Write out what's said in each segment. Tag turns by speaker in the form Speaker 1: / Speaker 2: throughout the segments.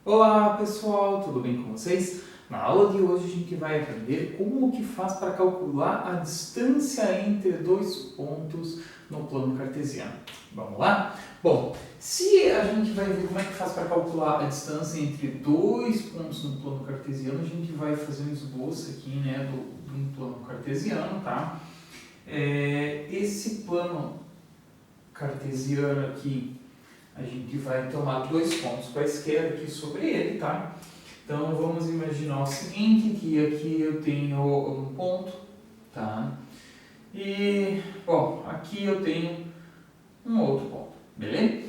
Speaker 1: Olá pessoal, tudo bem com vocês? Na aula de hoje a gente vai aprender como que faz para calcular a distância entre dois pontos no plano cartesiano. Vamos lá? Bom, se a gente vai ver como é que faz para calcular a distância entre dois pontos no plano cartesiano, a gente vai fazer um esboço aqui, né, de um plano cartesiano, tá? Esse plano cartesiano aqui, a gente vai tomar dois pontos quaisquer aqui sobre ele, tá? Então, vamos imaginar o seguinte, que aqui eu tenho um ponto, tá? E, bom, aqui eu tenho um outro ponto, beleza?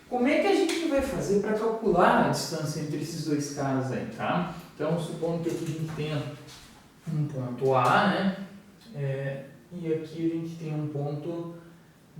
Speaker 1: Como é que a gente vai fazer para calcular a distância entre esses dois caras aí, tá? Então, supondo que aqui a gente tenha um ponto A, né? E aqui a gente tem um ponto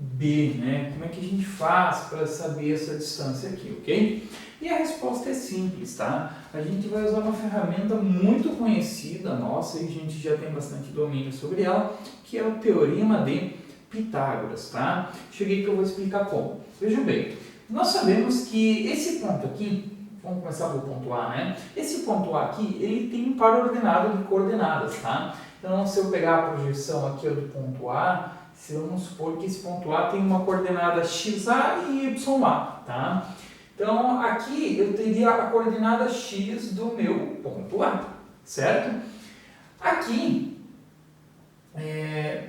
Speaker 1: B, né? Como é que a gente faz para saber essa distância aqui, ok? E a resposta é simples, tá? A gente vai usar uma ferramenta muito conhecida nossa e a gente já tem bastante domínio sobre ela, que é o Teorema de Pitágoras, tá? Cheguei que eu vou explicar como. Veja bem, nós sabemos que esse ponto aqui, vamos começar pelo ponto A, né? Esse ponto A aqui, ele tem um par ordenado de coordenadas, tá? Então, se eu pegar a projeção aqui do ponto A, vamos supor que esse ponto A tem uma coordenada xa e ya, tá? Então, aqui eu teria a coordenada x do meu ponto A, certo? Aqui,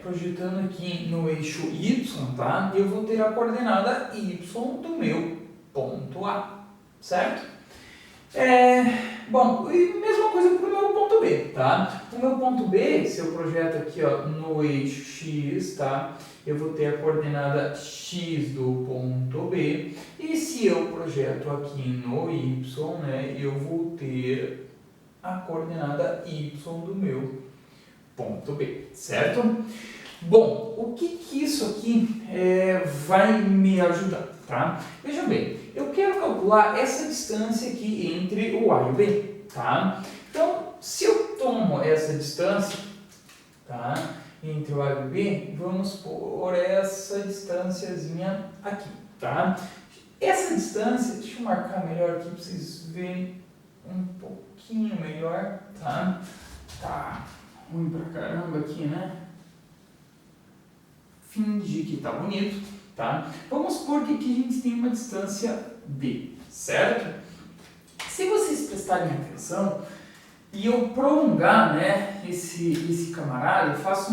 Speaker 1: projetando aqui no eixo y, tá? Eu vou ter a coordenada y do meu ponto A, certo? Bom, e mesma coisa para o meu ponto B, tá? O meu ponto B, se eu projeto aqui ó, no eixo x, tá? Eu vou ter a coordenada x do ponto B. E se eu projeto aqui no y, né? Eu vou ter a coordenada y do meu ponto B, certo? Bom, o que isso aqui vai me ajudar, tá? Veja bem, eu quero calcular essa distância aqui entre o A e o B, tá? Então, se eu tomo essa distância, tá? Entre o A e o B, vamos por essa distânciazinha aqui, tá? Essa distância, deixa eu marcar melhor aqui para vocês verem um pouquinho melhor, tá? Tá ruim pra caramba aqui, né? Fingir que tá bonito, tá? Vamos supor que aqui a gente tem uma distância D, certo? Se vocês prestarem atenção e eu prolongar, né, esse camarada, eu faço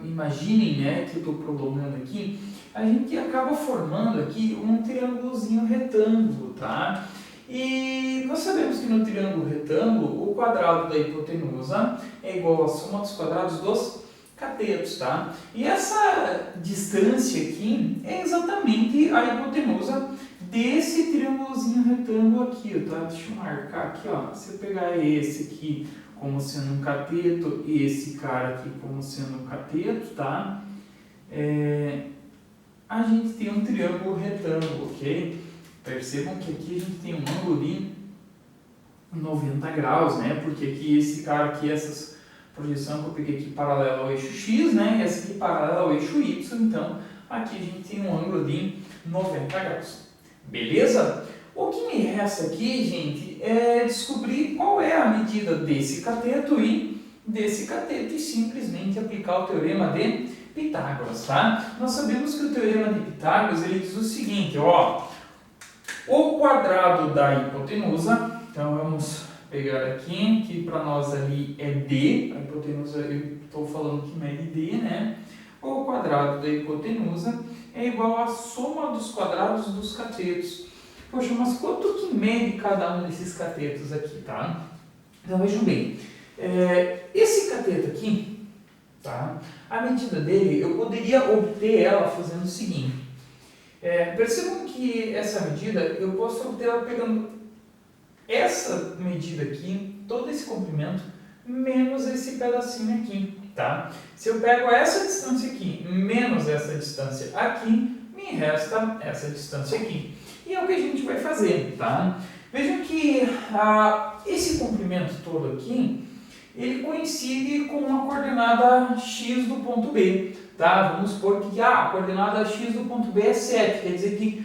Speaker 1: imaginem, né, que eu estou prolongando aqui, a gente acaba formando aqui um triângulozinho retângulo, tá? E nós sabemos que no triângulo retângulo, o quadrado da hipotenusa é igual à soma dos quadrados dos catetos, tá? E essa distância aqui é exatamente a hipotenusa desse triângulozinho retângulo aqui, tá? Deixa eu marcar aqui, ó. Se eu pegar esse aqui como sendo um cateto e esse cara aqui como sendo um cateto, tá? A gente tem um triângulo retângulo, ok? Percebam que aqui a gente tem um ângulo de 90 graus, né? Porque aqui esse cara aqui, essas projeção que eu peguei aqui paralela ao eixo x, né? E essa aqui paralela ao eixo y, então aqui a gente tem um ângulo de 90 graus. Beleza? O que me resta aqui, gente, é descobrir qual é a medida desse cateto e desse cateto e simplesmente aplicar o teorema de Pitágoras, tá? Nós sabemos que o teorema de Pitágoras ele diz o seguinte, ó, o quadrado da hipotenusa, então vamos pegar aqui, que para nós ali é D, a hipotenusa eu estou falando que mede D, né? O quadrado da hipotenusa é igual à soma dos quadrados dos catetos. Poxa, mas quanto que mede cada um desses catetos aqui, tá? Então vejam bem, esse cateto aqui, tá? A medida dele, eu poderia obter ela fazendo o seguinte. Percebam que essa medida, eu posso obter ela pegando essa medida aqui, todo esse comprimento, menos esse pedacinho aqui, tá? Se eu pego essa distância aqui, menos essa distância aqui, me resta essa distância aqui. E é o que a gente vai fazer, tá? Vejam que esse comprimento todo aqui, ele coincide com uma coordenada x do ponto B. tá? Vamos supor que a coordenada x do ponto B é 7, quer dizer que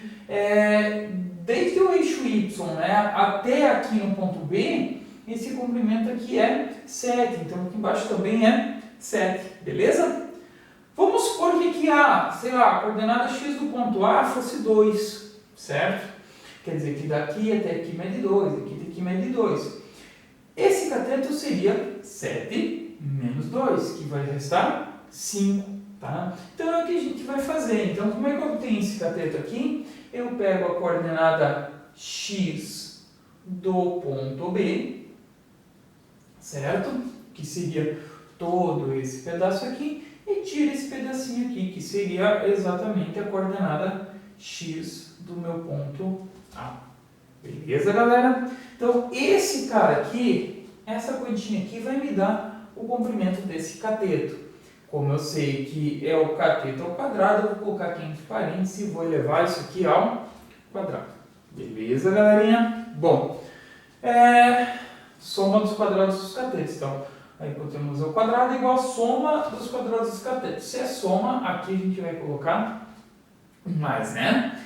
Speaker 1: desde o eixo y, né, até aqui no ponto B, esse comprimento aqui é 7, então aqui embaixo também é 7, beleza? Vamos supor que aqui a coordenada x do ponto A fosse 2, certo? Quer dizer que daqui até aqui mede 2, aqui até aqui mede 2. Esse cateto seria 7 menos 2, que vai restar 5, tá? Então é o que a gente vai fazer. Então, como é que eu tenho esse cateto aqui? Eu pego a coordenada x do ponto B, certo? Que seria todo esse pedaço aqui, e tiro esse pedacinho aqui, que seria exatamente a coordenada x do meu ponto A. Beleza, galera? Então, esse cara aqui, essa quantia aqui vai me dar o comprimento desse cateto. Como eu sei que é o cateto ao quadrado, eu vou colocar aqui entre parênteses e vou elevar isso aqui ao quadrado. Beleza, galerinha? Bom, soma dos quadrados dos catetos. Então, a hipotenusa ao quadrado é igual a soma dos quadrados dos catetos. Se é soma, aqui a gente vai colocar mais, né?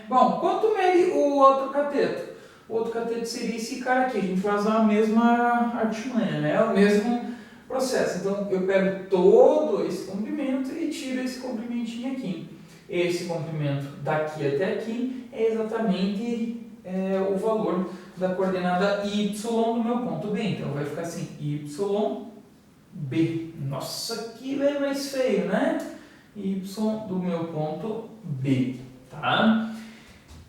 Speaker 1: Bom, quanto mede o outro cateto? O outro cateto seria esse cara aqui. A gente vai usar a mesma artimanha, né? O mesmo processo. Então, eu pego todo esse comprimento e tiro esse comprimentinho aqui. Esse comprimento daqui até aqui é exatamente o valor da coordenada y do meu ponto B. Então, vai ficar assim, yb. Nossa, que bem mais feio, né? Y do meu ponto B, tá?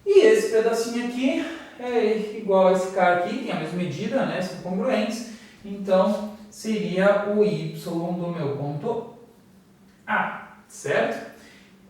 Speaker 1: E esse pedacinho aqui é igual a esse cara aqui, tem a mesma medida, né? São congruentes. Então, seria o y do meu ponto A, certo?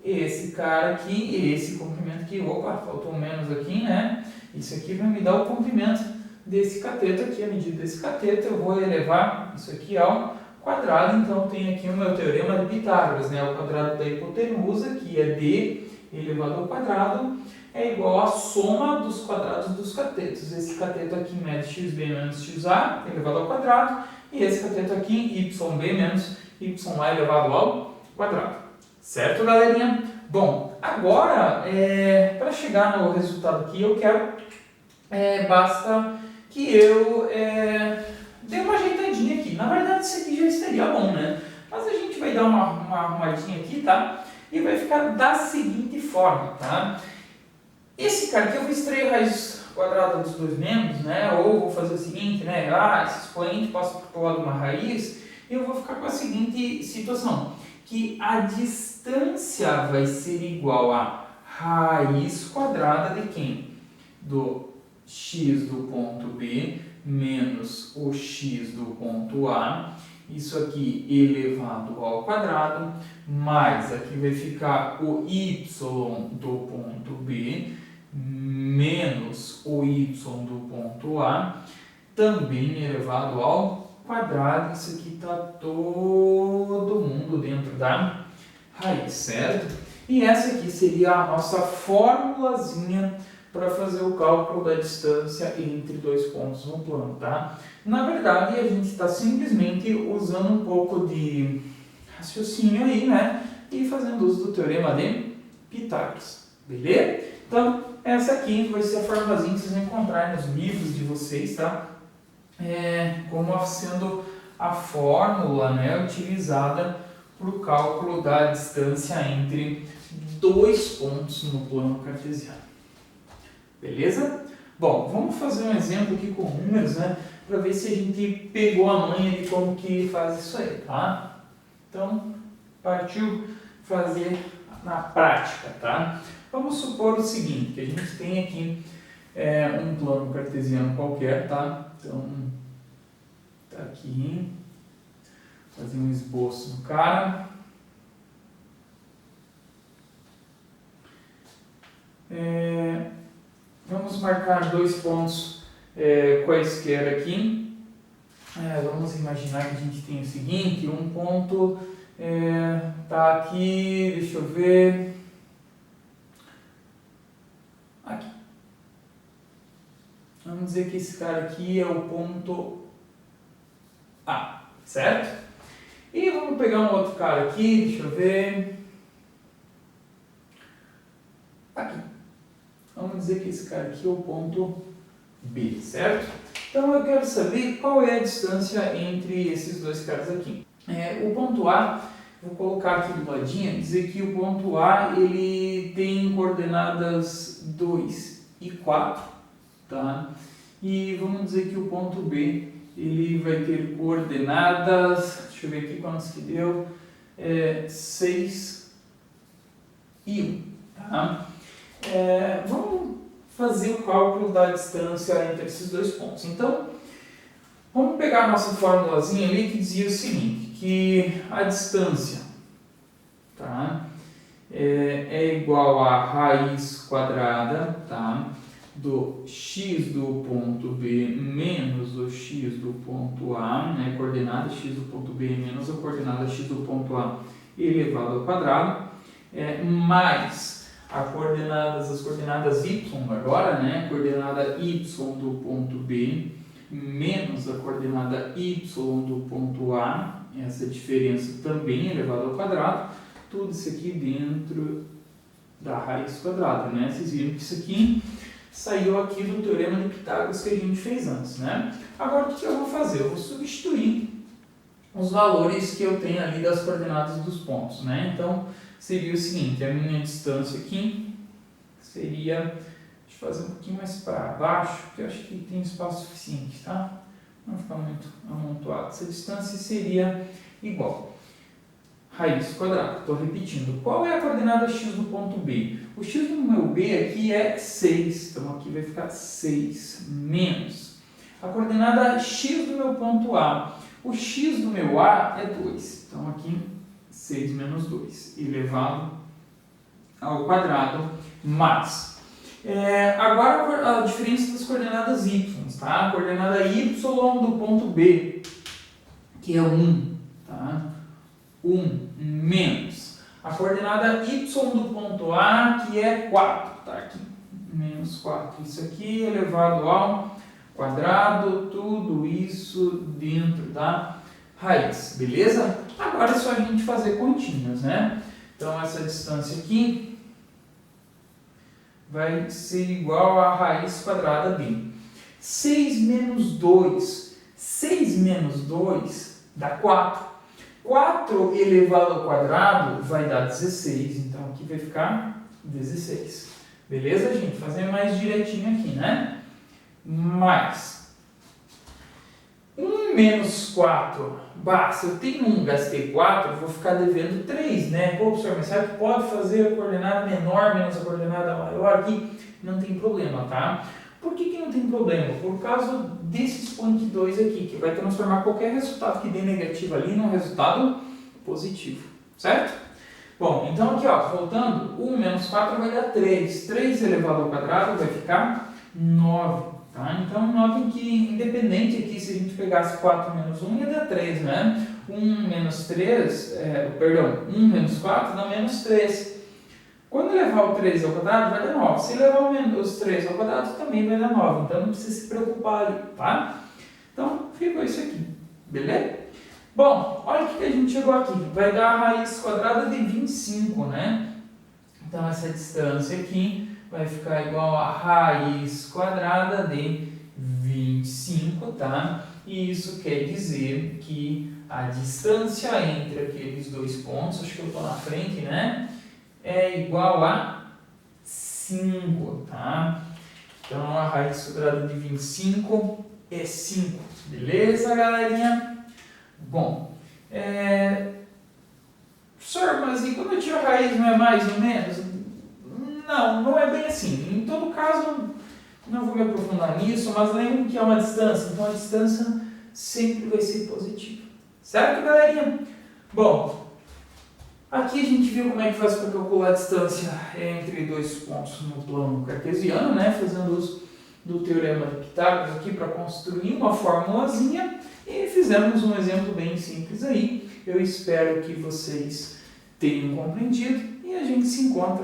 Speaker 1: Esse cara aqui e esse comprimento aqui, opa, faltou menos aqui, né? Isso aqui vai me dar o comprimento desse cateto aqui, a medida desse cateto, eu vou elevar isso aqui ao quadrado, então tem aqui o meu teorema de Pitágoras, né? O quadrado da hipotenusa, que é d elevado ao quadrado, é igual à soma dos quadrados dos catetos. Esse cateto aqui mede xb menos xa elevado ao quadrado, e esse cateto aqui, yb menos ya elevado ao quadrado. Certo, galerinha? Bom, agora, para chegar no resultado aqui, eu quero, basta que eu dê uma ajeitadinha aqui. Na verdade, isso aqui já estaria bom, né? Mas a gente vai dar uma arrumadinha aqui, tá? E vai ficar da seguinte forma, tá? Esse cara aqui eu vou extrair a raiz quadrada dos dois membros, né? Ou vou fazer o seguinte, né? Esse expoente passa para o lado de uma raiz, e eu vou ficar com a seguinte situação, que a distância vai ser igual a raiz quadrada de quem? Do x do ponto B menos o x do ponto A, isso aqui elevado ao quadrado, mais aqui vai ficar o y do ponto B menos o y do ponto A, também elevado ao quadrado. Isso aqui está todo mundo dentro da raiz, certo? E essa aqui seria a nossa formulazinha para fazer o cálculo da distância entre dois pontos no plano, tá? Na verdade, a gente está simplesmente usando um pouco de raciocínio aí, né? E fazendo uso do teorema de Pitágoras, beleza? Então, essa aqui vai ser a formulazinha que vocês vão encontrar nos livros de vocês, tá? Como sendo a fórmula, né, utilizada para o cálculo da distância entre dois pontos no plano cartesiano. Beleza? Bom, vamos fazer um exemplo aqui com números, né, para ver se a gente pegou a manha de como que faz isso aí, tá? Então, partiu fazer na prática, tá? Vamos supor o seguinte, que a gente tem aqui um plano cartesiano qualquer, tá? Então, tá aqui, fazer um esboço do cara. Vamos marcar dois pontos quaisquer aqui. Vamos imaginar que a gente tem o seguinte, um ponto tá aqui, deixa eu ver, aqui. Vamos dizer que esse cara aqui é o ponto A, certo? E vamos pegar um outro cara aqui, deixa eu ver. Aqui. Vamos dizer que esse cara aqui é o ponto B, certo? Então eu quero saber qual é a distância entre esses dois caras aqui. O ponto A, vou colocar aqui do ladinho, dizer que o ponto A ele tem coordenadas 2 e 4, tá? E vamos dizer que o ponto B ele vai ter coordenadas, deixa eu ver aqui quantos que deu, 6 e 1, tá? Vamos fazer o cálculo da distância entre esses dois pontos. Então, vamos pegar a nossa formulazinha ali que dizia o seguinte, que a distância, tá, é igual a raiz quadrada, tá, do x do ponto B menos o x do ponto A, né, coordenada x do ponto B menos a coordenada x do ponto A elevado ao quadrado, mais as coordenadas y agora, né, coordenada y do ponto B menos a coordenada y do ponto A, essa diferença também elevada ao quadrado, tudo isso aqui dentro da raiz quadrada, né? Vocês viram que isso aqui saiu aqui do teorema de Pitágoras que a gente fez antes, né? Agora o que eu vou fazer? Eu vou substituir os valores que eu tenho ali das coordenadas dos pontos, né? Então seria o seguinte, a minha distância aqui seria, deixa eu fazer um pouquinho mais para baixo, porque eu acho que tem espaço suficiente, tá? Não ficar muito amontoado. Essa distância seria igual raiz quadrada. Estou repetindo. Qual é a coordenada x do ponto B? O x do meu B aqui é 6, então aqui vai ficar 6 menos a coordenada x do meu ponto A. O x do meu A é 2, então aqui 6 menos 2 elevado ao quadrado mais. Agora a diferença das coordenadas y, tá? A coordenada y do ponto B, que é 1, tá? 1 menos a coordenada y do ponto A, que é 4, tá? Aqui, menos 4. Isso aqui elevado ao quadrado, tudo isso dentro da raiz, beleza? Agora é só a gente fazer continhas, né? Então essa distância aqui vai ser igual a raiz quadrada de 6 menos 2. 6 menos 2 dá 4. 4 elevado ao quadrado vai dar 16. Então aqui vai ficar 16. Beleza, gente? Fazer mais direitinho aqui, né? Mais 1 menos 4. Se eu tenho 1, gastei 4, eu vou ficar devendo 3, né? Pô, professor, mas sabe que pode fazer a coordenada menor menos a coordenada maior aqui? Não tem problema, tá? Por que não tem problema? Por causa desse expoente 2 aqui, que vai transformar qualquer resultado que dê negativo ali num resultado positivo, certo? Bom, então aqui, ó, voltando, 1 menos 4 vai dar 3. 3 elevado ao quadrado vai ficar 9. Tá? Então, notem que, independente aqui, se a gente pegasse 4 menos 1, ia dar 3, né? 1 menos 3, 1 menos 4 dá menos 3. Quando levar o 3 ao quadrado, vai dar 9. Se levar os 3 ao quadrado, também vai dar 9. Então, não precisa se preocupar ali, tá? Então, ficou isso aqui, beleza? Bom, olha o que a gente chegou aqui. Vai dar a raiz quadrada de 25, né? Então, essa distância aqui vai ficar igual a raiz quadrada de 25, tá? E isso quer dizer que a distância entre aqueles dois pontos, acho que eu estou na frente, né? É igual a 5, tá? Então, a raiz quadrada de 25 é 5. Beleza, galerinha? Bom, professor, mas e quando eu tiro a raiz não é mais ou menos? Não é bem assim. Em todo caso, não vou me aprofundar nisso, mas lembrem que é uma distância, então a distância sempre vai ser positiva. Certo, galerinha? Bom, aqui a gente viu como é que faz para calcular a distância entre dois pontos no plano cartesiano, né? Fazendo uso do teorema de Pitágoras aqui para construir uma formulazinha e fizemos um exemplo bem simples aí. Eu espero que vocês tenham compreendido e a gente se encontra